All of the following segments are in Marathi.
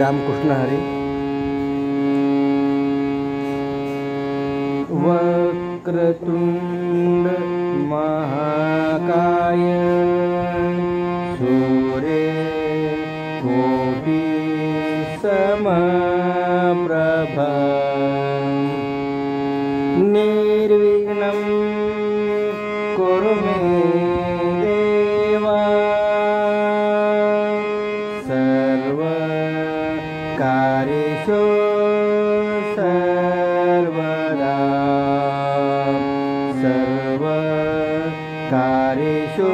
रामकृष्ण हरी. वक्रतुंड महाकाय सूर्ये कोटि समप्रभ निर्विघ्नं कुरु मे देवा सर्वकार्येषु सर्वदा सर्वकार्येषु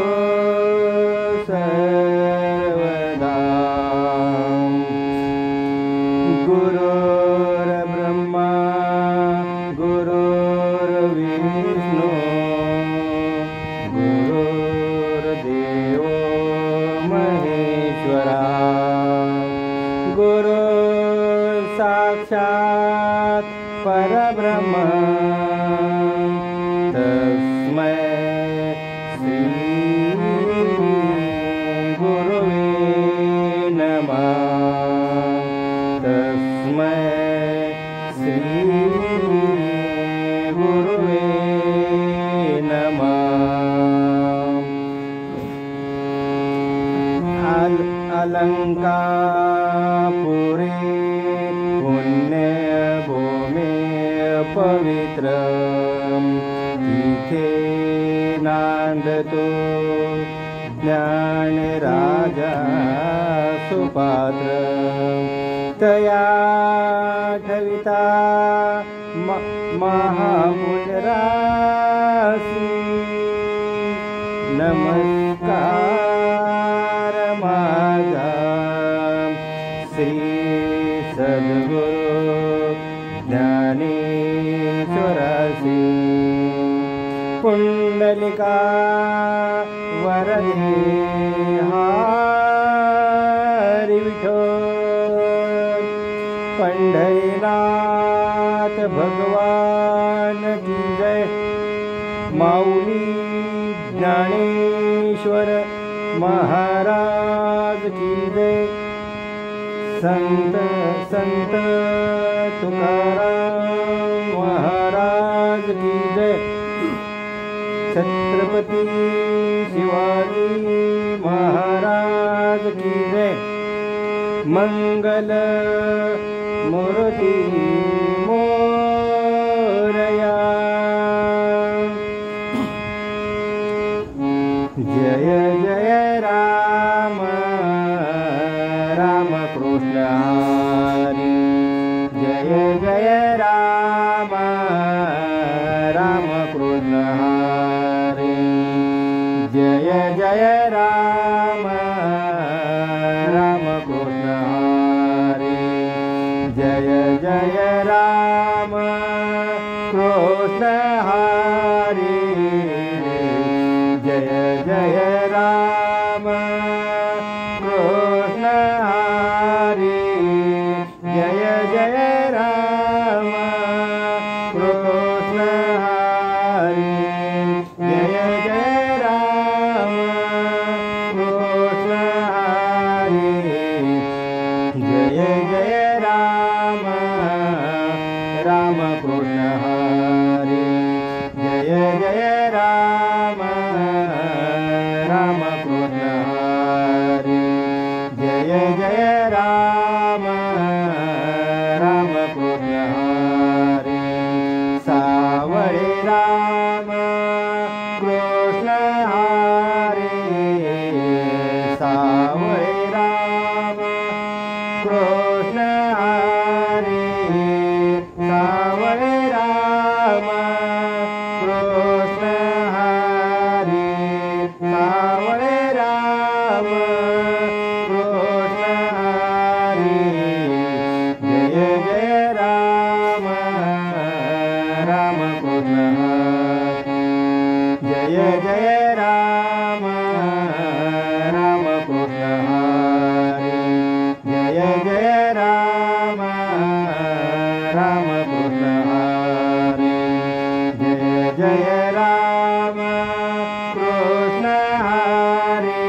सर्वदा. गुरुर्ब्रह्मा गुरुर्विष्णु गुरुर्देवो महेश्वरा गुरु साक्षात् परब्रह्म तस्मै श्री गुरुवे नमः. तस्मै श्री गुरुवे नमः. अलंकापुरे पुण्यभूमे पवित्र तिथे नांदतो ज्ञानराजा सुपात्र. तया ठविता महापुण्यराशी नमस्कार माझा श्री सद्गुरु ज्ञानेश्वरासी. पुंडलिका वरदे हरी विठ्ठल. पंढरीनाथ भगवान की जय. माऊली ज्ञानेश्वर महाराज की जय. संत संत तुकाराम महाराज की जय. छत्रपती शिवाजी महाराज की जय. मंगल मूर्ती मोरया. जय जय राम राम कृष्ण हरी. जय जय राम राम कृष्ण हरी. जय जय राम राम कृष्ण हरी. जय जय राम कृष्ण हरी. जय जय राम कृष्ण हरी. जय जय राम कृष्ण हरी. जय जय राम कृष्ण हरी. जय जय राम राम कृष्ण हरी. जय जय राम राम कृष्ण हरी. जय जय राम राम कृष्ण हरी. सावळे राम कृष्ण हरी. सावळे राम कृष्ण हरी. सावळे राम कृष्ण हरी. सावळे राम कृष्ण हरी. जय जय राम राम कृष्ण हरी. जय जय राम राम कृष्ण हरी. जय जय राम राम कृष्ण हरी. जय जय राम कृष्ण हरी.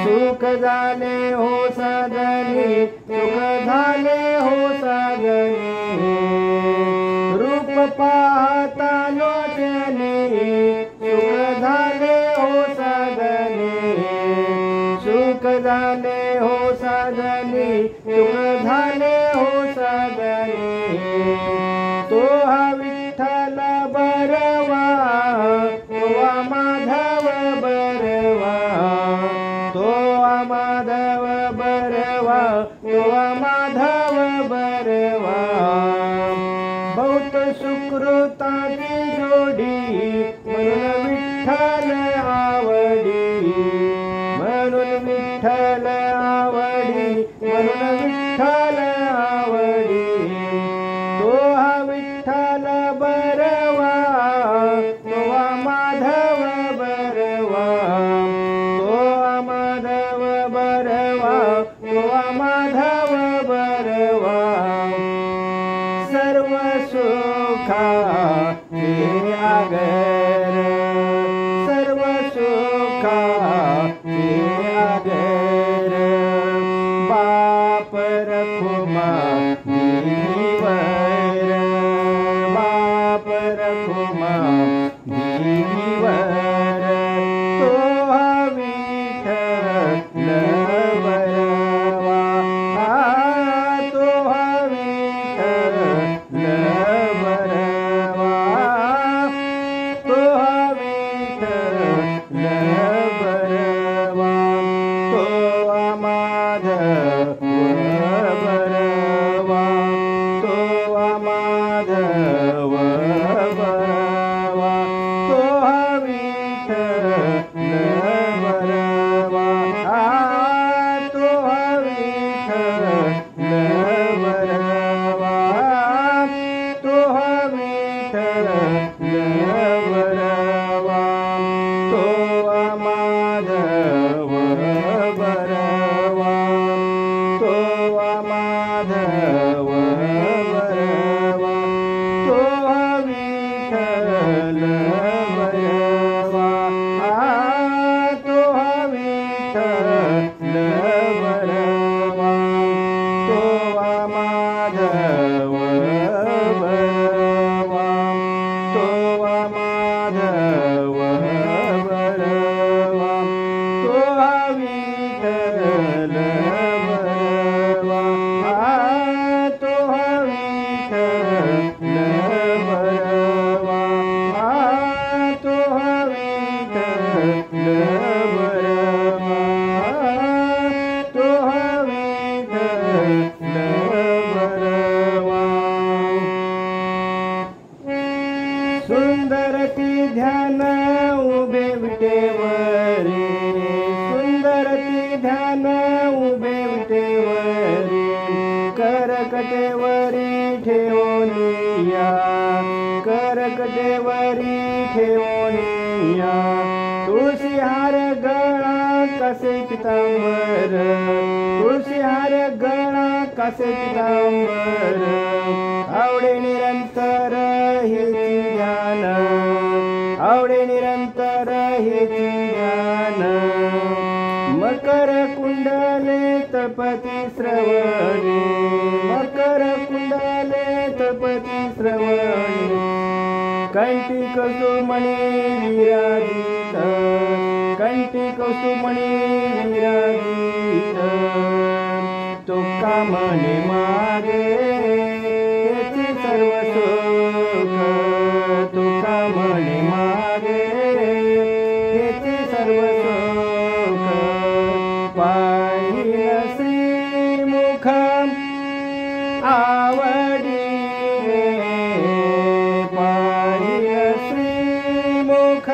सुख झाले हो सगळे, सुख झाले हो सगळे, रूप पाहता लोचने, सुख झाले हो सगळे, सुख झाले हो सगळे, सुख झाले हो सगळे, तो हा विठ्ठल बरवा, तो माधव बरवा, तो माधव बरवा, तो माधव बरवा, बहुत सुकृताची जोडी, म्हणून विठ्ठल आवडी, म्हणून विठ्ठल आवडी, म्हणून विठ्ठल आवडी, तो हा विठ्ठल बरवा, तो माधव बरवा, तो माधव बरवा, तो माधव बरवा, सर्व सुखा ते आगर, सर्व सुखा ते आगर, बाप रखुमा देवीवर, बाप रखुमा देवीवर, तो हा विठ्ठल बरवा, तो हा विठ्ठल बरवा, तो हा विठ्ठल बरवा, तो माधव बरवा, तो माधव बरवा, तो हा विठ्ठल बरवा, तो हा विठ्ठल बरवा, तो हा विठ्ठल बरवा, तो माधव बरवा, तो माधव बरवा, तो हा विठ्ठल बरवा, तो हा विठ्ठल बरवा, तो माधव बरवा, तो माधव बरवा, तो हा विठ्ठल बरवा, तो हा विठ्ठल बरवा, तो हा विठ्ठल बरवा, तो हा विठ्ठल बरवा. सुंदर ती ध्यान उभे विटेवरी, सुंदर ती ध्यान उभे विटेवरी, करकटेवरी ठेवूनिया, करकटेवरी ठेवूनिया, तुळशी हार गळा कसे पितांबर, तुळशी हार गळा कसे पितांबर, आवडे निरंतर हेची ध्यान, आवडे निरंतर हेची ज्ञान मकर कुंडले तपती श्रवणे मकर कुंडले तपती श्रवणे कंठी कुसुमणी विराजित कंठी कुसुमणी विराजित तुका म्हणे मागे हेचे सर्व सुख तुका म्हणे मागे हेचे सर्व सुख पाहिल श्रीमुख आवडीने पाहिल श्रीमुख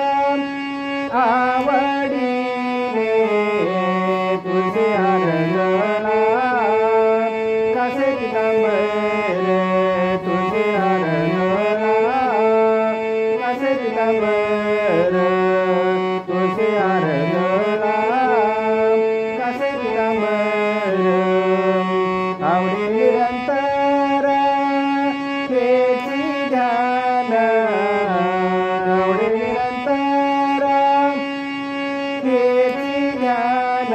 आवडीने तुझे हार गळा कसे पितांबर तुझे हार गळा कसे पितांबर तुझे हार गळा कसे पितांबर आवडी निरंतर हेची ध्यान आवडी निरंतर हेची ध्यान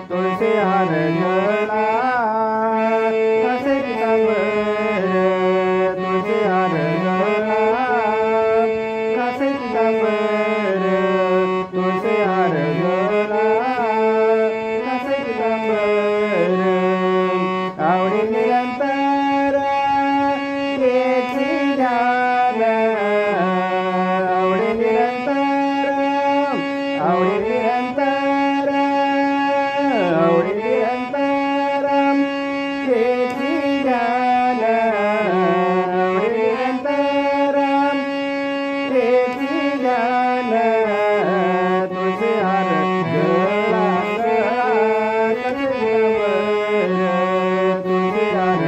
तुळशी हार गळा कसे पितांबर तुळशी हार गळा कसे पितांबर तुळशी हार गळा कसे पितांबर आवडी निरंतर हेची ध्यान आवडी निरंतर आवडी निरंतर आवडी निरंतर हेची ध्यान आवडी निरंतर हेची ध्यान तुझे हार गळा गळा कसे पितांबर तुझे हार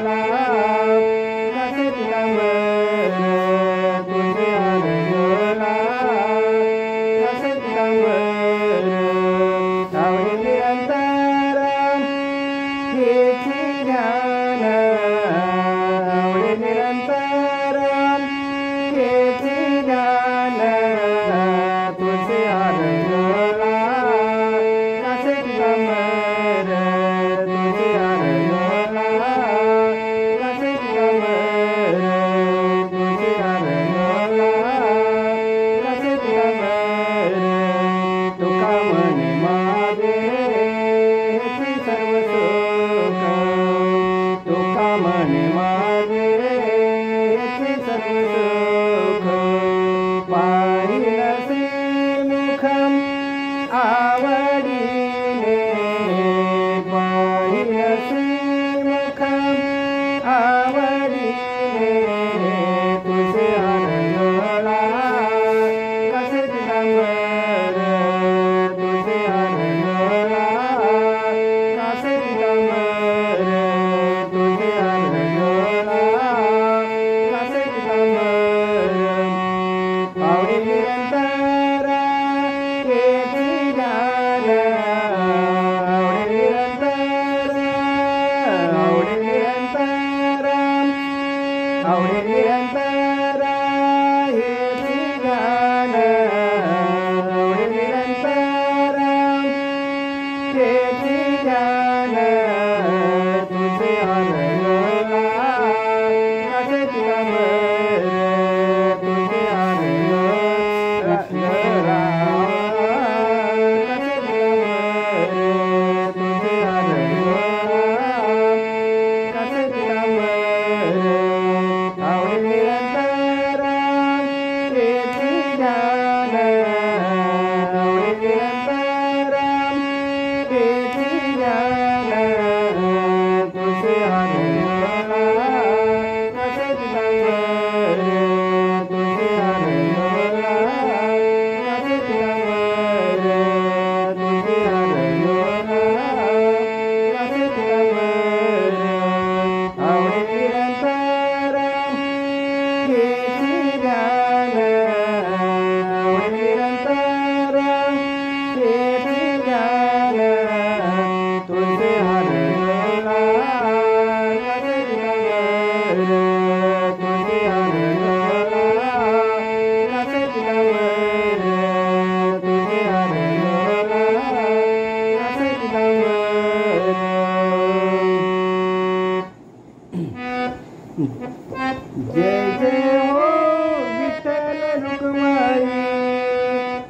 गळा कसे पितांबर तुझे हार गळा कसे पितांबर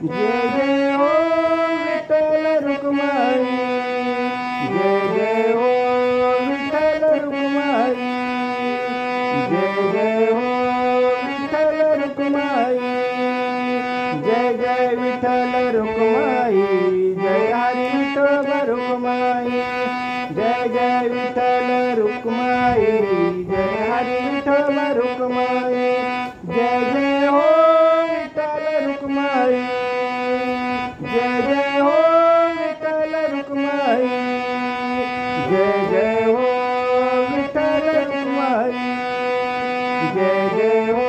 जय जय हो विठ्ठल रुक्माई, जय जय हो विठ्ठल रुक्माई, जय जय हो विठ्ठल रुक्माई, जय जय विठ्ठल रुक्माई, जय हरी विठोबा रुक्माई, जय जय विठ्ठल रुक्माई, जय हरी विठोबा रुक्माई, जय जय हो विठ्ठल रुक्माई, जय जय हो विठ्ठल रुक्माई, जय जय हो विठ्ठल रुक्माई, जय जय हो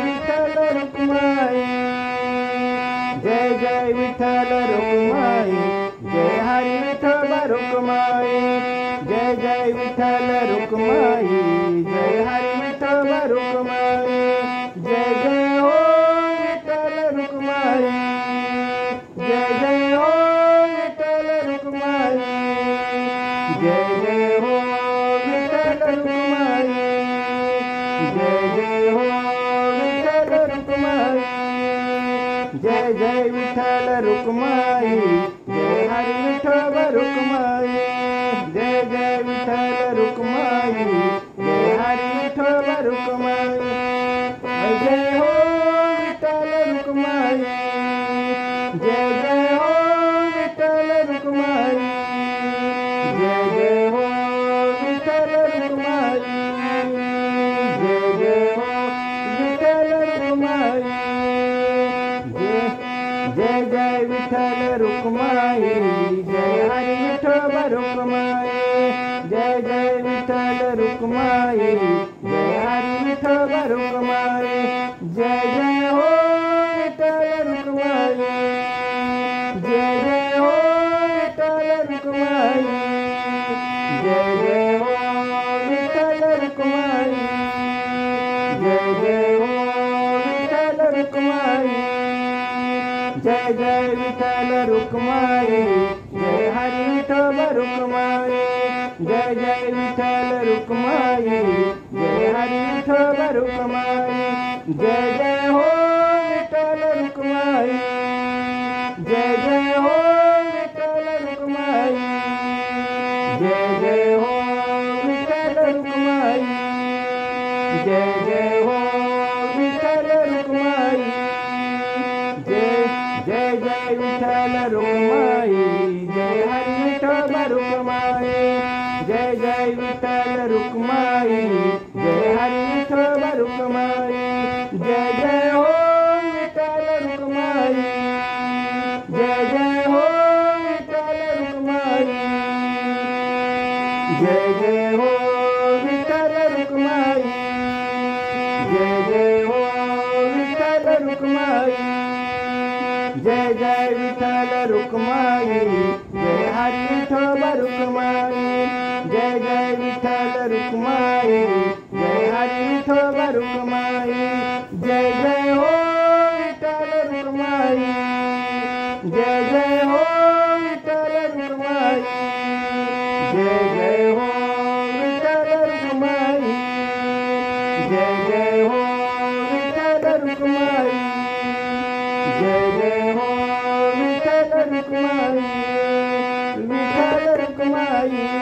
विठ्ठल रुक्माई, जय जय विठ्ठल रुक्माई, जय हरी विठोबा रुक्माई, जय जय विठ्ठल रुक्माई, जय हरी विठोबा रुक्माई, जय जय हो विठ्ठल रुक्माई, जय जय हो विठ्ठल रुक्माई, जय जय हो विठ्ठल रुक्माई, जय जय हो विठ्ठल रुक्माई, जय जय विठ्ठल रुक्माई, जय हरी विठोबा रुक्माई, जय जय विठ्ठल रुक्माई, जय हरी विठोबा रुक्माई, जय हो विठ्ठल रुक्माई, जय जय हो विठ्ठल रुक्माई, जय जय हो विठ्ठल रुक्माई, जय जय हो विठ्ठल रुक्माई, जय जय विठ्ठल रुक्माई, जय हरी विठोबा रुक्माई, जय जय विठ्ठल रुक्माई, जय हरी विठोबा रुक्माई, जय जय हो विठ्ठल रुक्माई, जय जय हो विठ्ठल रुक्माई, जय जय हो विठ्ठल रुक्माई, जय जय हो विठ्ठल रुक्माई, जय जय विठ्ठल रुक्माई, जय हरी विठोबा रुक्माई, जय जय विठ्ठल रुक्माई, जय हरी विठोबा रुक्माई, जय जय हो विठ्ठल रुक्माई, जय जय हो विठ्ठल रुक्माई, जय जय हो विठ्ठल रुक्माई, जय जय हो विठ्ठल रुक्माई, जय जय विठ्ठल रुक्माई, जय हरी विठोबा रुक्माई, जय जय विठ्ठल रुक्माई, जय हरी विठोबा रुक्माई, जय जय हो विठ्ठल रुक्माई, जय जय हो विठ्ठल रुक्माई, जय जय हो विठ्ठल रुक्माई, जय जय हो विठ्ठल रुक्माई, जय जय विठ्ठल रुक्माई, जय हरी विठोबा रुक्माई, जय जय विठ्ठल रुक्माई, जय हरी विठोबा रुक्माई, जय जय हो विठ्ठल रुक्माई, जय जय हो विठ्ठल रुक्माई, जय जय हो विठ्ठल रुक्माई, जय जय हो विठ्ठल रुक्माई, जय जय हो विठ्ठल रुक्माई, विठ्ठल रुक्माई.